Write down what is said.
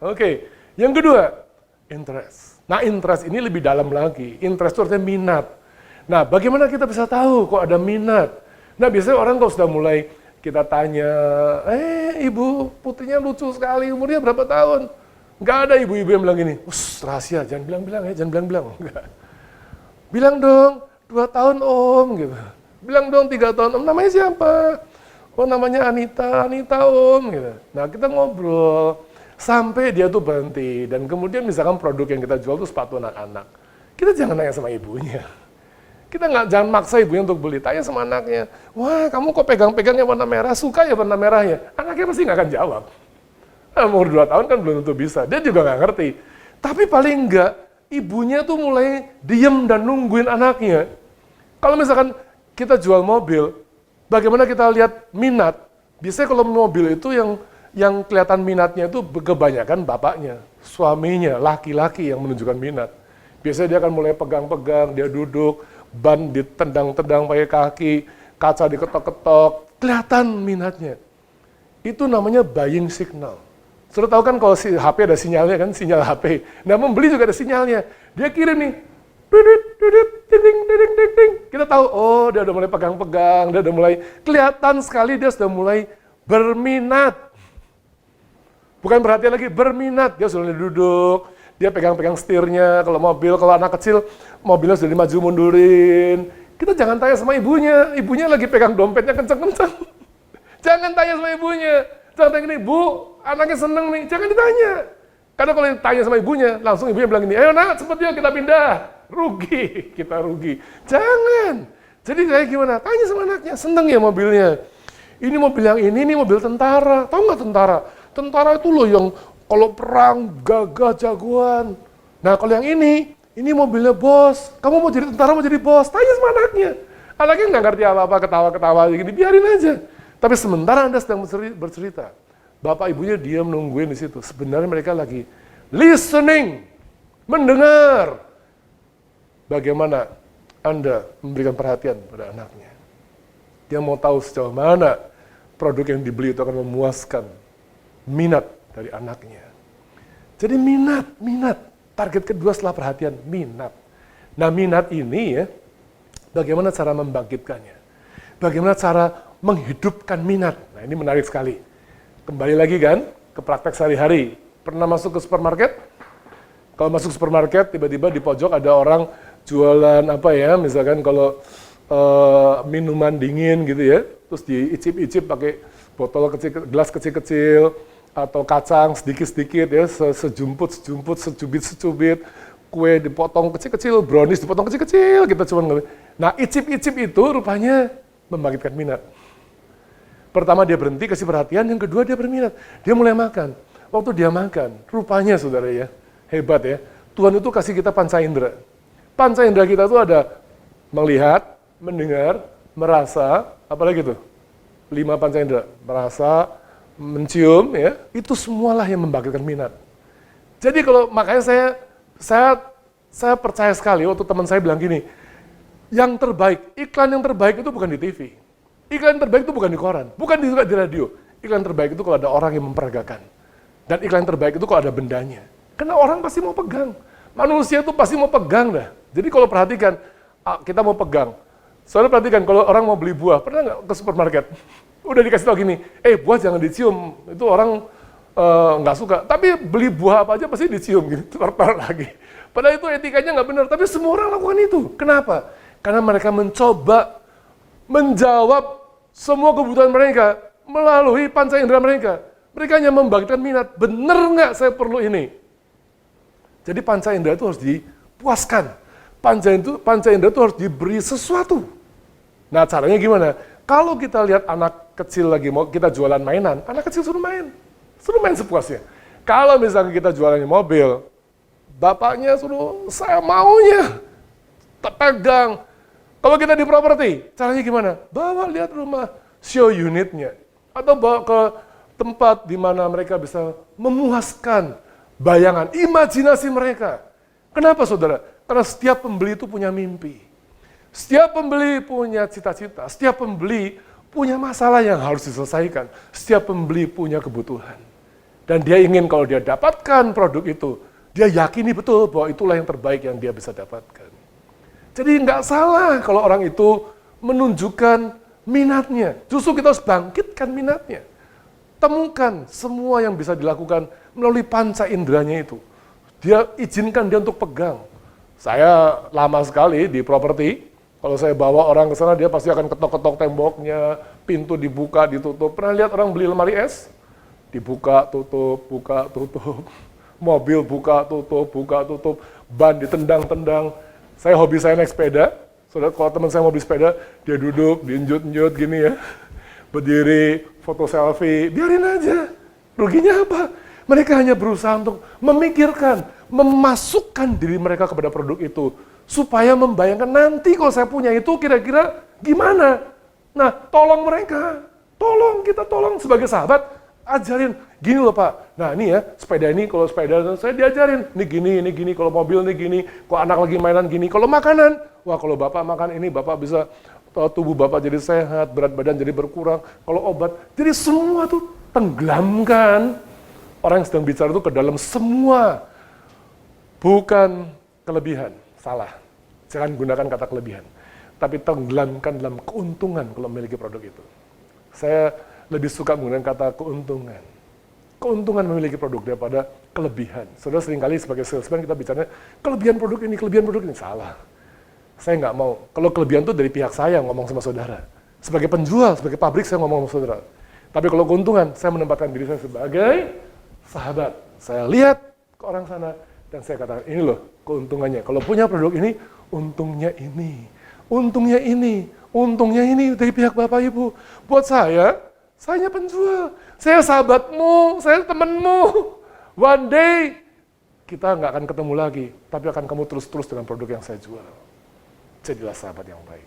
Oke. Yang kedua, interest. Nah, interest ini lebih dalam lagi. Interest itu artinya minat. Nah, bagaimana kita bisa tahu kok ada minat? Nah, biasanya orang kalau sudah mulai kita tanya, ibu putihnya lucu sekali, umurnya berapa tahun? Nggak ada ibu-ibu yang bilang gini, rahasia, jangan bilang-bilang ya, jangan bilang-bilang. Enggak. Bilang dong, 2 tahun om, gitu. Bilang dong 3 tahun om, namanya siapa? Oh namanya Anita, Anita om, gitu. Nah kita ngobrol, sampai dia tuh berhenti, dan kemudian misalkan produk yang kita jual tuh sepatu anak-anak. Kita jangan nanya sama ibunya. Kita jangan maksa ibunya untuk beli, tanya sama anaknya, wah kamu kok pegang-pegang yang warna merah, suka ya warna merahnya? Anaknya pasti nggak akan jawab. Umur 2 tahun kan belum tentu bisa, dia juga nggak ngerti. Tapi paling enggak, ibunya tuh mulai diem dan nungguin anaknya. Kalau misalkan kita jual mobil, bagaimana kita lihat minat? Biasanya kalau mobil itu yang kelihatan minatnya itu kebanyakan bapaknya, suaminya, laki-laki yang menunjukkan minat. Biasanya dia akan mulai pegang-pegang, dia duduk, ban ditendang-tendang pakai kaki, kaca diketok-ketok, kelihatan minatnya. Itu namanya buying signal. Sudah tahu kan kalau si HP ada sinyalnya kan, sinyal HP. Nah membeli juga ada sinyalnya. Dia kirim nih, ding. Kita tahu, oh dia udah mulai pegang-pegang, dia udah mulai kelihatan sekali dia sudah mulai berminat. Bukan perhatian lagi, berminat. Dia sudah duduk, dia pegang-pegang setirnya. Kalau mobil, kalau anak kecil, mobilnya sudah dimaju mundurin. Kita jangan tanya sama ibunya lagi pegang dompetnya kenceng-kenceng. Jangan tanya sama ibunya. Jangan tanya gini, bu, anaknya seneng nih, jangan ditanya. Karena kalau ditanya sama ibunya, langsung ibunya bilang gini, ayo nak, cepet yuk kita pindah. Rugi, kita rugi. Jangan. Jadi kayak gimana? Tanya sama anaknya, seneng ya mobilnya. Ini mobil yang ini mobil tentara. Tahu nggak tentara? Tentara itu loh yang kalau perang gagah jagoan. Nah kalau yang ini mobilnya bos. Kamu mau jadi tentara, mau jadi bos? Tanya sama anaknya. Anaknya nggak ngerti apa-apa, ketawa-ketawa gini, biarin aja. Tapi sementara Anda sedang bercerita, bapak ibunya diam nungguin di situ. Sebenarnya mereka lagi listening, mendengar. Bagaimana Anda memberikan perhatian pada anaknya. Dia mau tahu sejauh mana produk yang dibeli itu akan memuaskan minat dari anaknya. Jadi minat. Target kedua setelah perhatian, minat. Nah minat ini ya, bagaimana cara membangkitkannya? Bagaimana cara menghidupkan minat? Nah ini menarik sekali. Kembali lagi kan ke praktek sehari-hari. Pernah masuk ke supermarket? Kalau masuk supermarket, tiba-tiba di pojok ada orang jualan apa ya, misalkan kalau minuman dingin gitu ya, terus diicip-icip pakai botol kecil, gelas kecil-kecil, atau kacang sedikit-sedikit ya, sejumput, secubit, kue dipotong kecil-kecil, brownies dipotong kecil-kecil, kita cuma ngeliat. Nah, icip-icip itu rupanya membangkitkan minat. Pertama dia berhenti, kasih perhatian, yang kedua dia berminat. Dia mulai makan. Waktu dia makan, rupanya saudara ya, hebat ya, Tuhan itu kasih kita panca indera. Panca indera kita tuh ada melihat, mendengar, merasa, apalagi tuh? 5 panca indera, merasa, mencium, ya, itu semualah yang membangkitkan minat. Jadi kalau makanya saya percaya sekali waktu teman saya bilang gini, yang terbaik, iklan yang terbaik itu bukan di TV. Iklan yang terbaik itu bukan di koran, bukan juga di radio. Iklan terbaik itu kalau ada orang yang memperagakan. Dan iklan terbaik itu kalau ada bendanya. Karena orang pasti mau pegang. Manusia itu pasti mau pegang dah. Jadi kalau perhatikan, kita mau pegang. Soalnya perhatikan, kalau orang mau beli buah, pernah nggak ke supermarket? Udah dikasih tau gini, buah jangan dicium, itu orang nggak suka. Tapi beli buah apa aja pasti dicium, gitu, tor lagi. Padahal itu etikanya nggak benar, tapi semua orang lakukan itu. Kenapa? Karena mereka mencoba menjawab semua kebutuhan mereka melalui panca indera mereka. Mereka hanya membangkitkan minat, bener nggak saya perlu ini? Jadi panca indera itu harus dipuaskan. Panca indera itu harus diberi sesuatu. Nah caranya gimana? Kalau kita lihat anak kecil lagi mau kita jualan mainan, anak kecil suruh main sepuasnya. Kalau misalnya kita jualan mobil, bapaknya suruh saya maunya, pegang. Kalau kita di properti, caranya gimana? Bawa lihat rumah, show unitnya, atau bawa ke tempat di mana mereka bisa memuaskan bayangan, imajinasi mereka. Kenapa saudara? Karena setiap pembeli itu punya mimpi. Setiap pembeli punya cita-cita, setiap pembeli punya masalah yang harus diselesaikan, setiap pembeli punya kebutuhan. Dan dia ingin kalau dia dapatkan produk itu, dia yakini betul bahwa itulah yang terbaik yang dia bisa dapatkan. Jadi nggak salah kalau orang itu menunjukkan minatnya. Justru kita harus bangkitkan minatnya. Temukan semua yang bisa dilakukan melalui panca inderanya itu. Dia izinkan dia untuk pegang. Saya lama sekali di properti, kalau saya bawa orang ke sana dia pasti akan ketok-ketok temboknya, pintu dibuka, ditutup. Pernah lihat orang beli lemari es? Dibuka, tutup, buka, tutup. Mobil buka, tutup, ban ditendang-tendang. Hobi saya naik sepeda. Saudara, kalau teman saya mau beli sepeda, dia duduk, diinjut-injut gini ya. Berdiri, foto selfie, biarin aja. Ruginya apa? Mereka hanya berusaha untuk memikirkan, memasukkan diri mereka kepada produk itu. Supaya membayangkan nanti kalau saya punya itu kira-kira gimana. Nah, tolong mereka. Kita tolong sebagai sahabat. Ajarin, gini loh Pak, nah ini ya, sepeda ini, kalau sepeda saya diajarin, ini gini, kalau mobil ini gini, kalau anak lagi mainan gini, kalau makanan, wah kalau Bapak makan ini, Bapak bisa, tubuh Bapak jadi sehat, berat badan jadi berkurang, kalau obat, jadi semua tuh tenggelamkan, orang yang sedang bicara itu ke dalam semua, bukan kelebihan, salah, jangan gunakan kata kelebihan, tapi tenggelamkan dalam keuntungan kalau memiliki produk itu. Saya lebih suka menggunakan kata keuntungan. Keuntungan memiliki produk daripada kelebihan. Saudara seringkali sebagai salesman kita bicara kelebihan produk ini. Salah. Saya nggak mau. Kalau kelebihan itu dari pihak saya ngomong sama saudara. Sebagai penjual, sebagai pabrik saya ngomong sama saudara. Tapi kalau keuntungan, saya menempatkan diri saya sebagai sahabat. Saya lihat ke orang sana dan saya katakan, ini loh keuntungannya. Kalau punya produk ini, untungnya ini. Untungnya ini dari pihak Bapak Ibu. Buat saya penjual, saya sahabatmu, saya temanmu. One day, kita nggak akan ketemu lagi, tapi akan kamu terus-terus dengan produk yang saya jual. Jadilah sahabat yang baik.